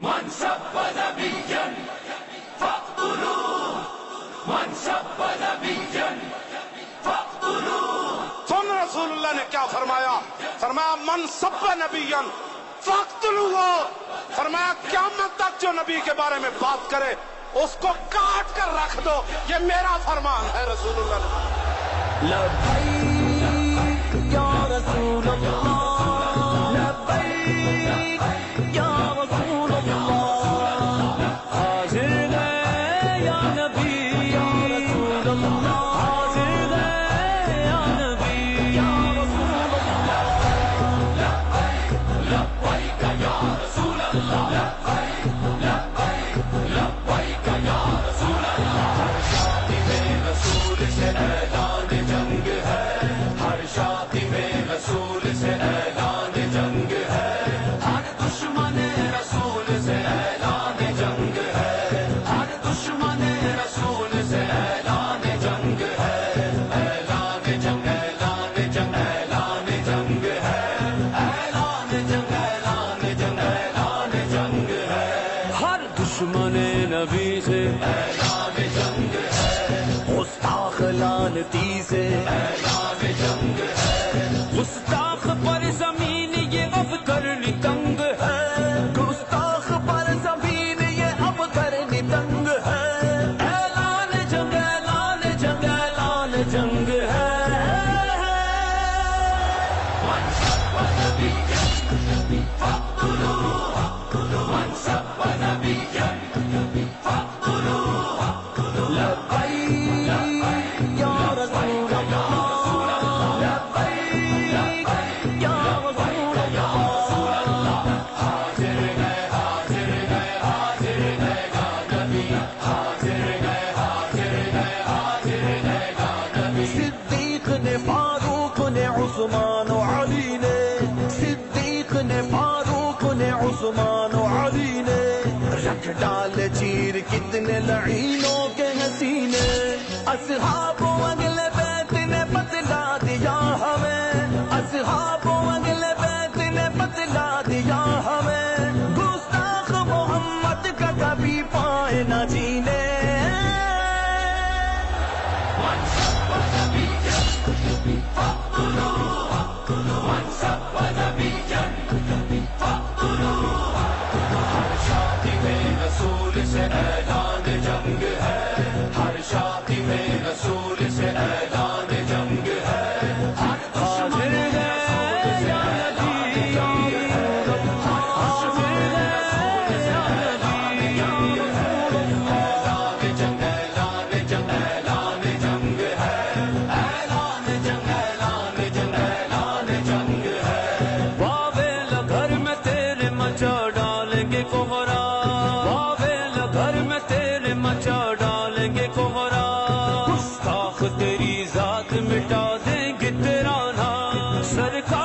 من سب نبيا فاقتلوه من سب نبيا فاقتلوه. سن رسول اللہ نے کیا فرمایا؟ فرمایا من سب نبیا فاقتلوہ. فرمایا قیامت تک جو نبی کے بارے میں بات کرے اس کو کاٹ کر رکھ دو. یہ میرا فرمان ہے رسول اللہ نے. لبیک یا رسول اللہ لبیک یا رسول اللہ حاضر ہے یا نبی یا رسول اللہ حاضر ہے یا نبی یا رسول اللہ لبيك لبيك يا رسول الله لبيك لبيك يا رسول الله. ہر شادی میں رسول سے اعلان جنگ ہے ہر دشمن رسول سے اعلان جنگ ہے ہر دشمن رسول سے اعلان جنگ ہے اعلان جنگ اعلان جنگ اعلان جنگ ہے اعلان جنگ اعلان جنگ اعلان جنگ ہے ہر دشمن نبی سے اعلان جنگ ہے گستاخ لعنتی سے اعلان جنگ ہے گستاخ پر زمین یہ اب کرنی تنگ ہے گستاخ پر زمین یہ اب کرنی تنگ ہے اعلان جنگ اعلان جنگ اعلان جنگ ہے من سب نبيا فاقتلوه من سب نبيا فاقتلوه. لبیک یا رسول اللہ لبیک یا رسول اللہ حاضر گئے حاضر گئے حاضر گئے گا نبی حاضر گئے حاضر گئے حاضر گئے گا نبی. صدیق نے فاروق نے عثمان و علی نے صدیق نے فاروق نے عثمان و علی نے رکھ ڈال چیر کتنے لعینوں کے حسینے اصحاب و اگلے بیت نے بتلا دیا ہمیں اصحاب و اگلے بیت نے بتلا دیا ہمیں گستاخ محمد کا کبھی پائے نہ جینے من سب نبيا فاقتلوه من سب نبيا فاقتلوه. ہر شادی میں رسول سے اعلان جنگ ہے ہر شادی میں رسول سے اعلان جنگ ہے ہر دشمن رسول سے اعلان جنگ ہے ہر دشمن رسول سے اعلان جنگ ہے اعلان جنگ اعلان جنگ اعلان جنگ ہے اعلان جنگ اعلان جنگ اعلان جنگ ہے. باویل گھر میں تیرے مچا ڈالیں گے کوہرا باویل گھر میں تیرے مچا ڈالیں گے کوہرا گستاخ تیری ذات مٹا دیں گے تیرا نام سرکار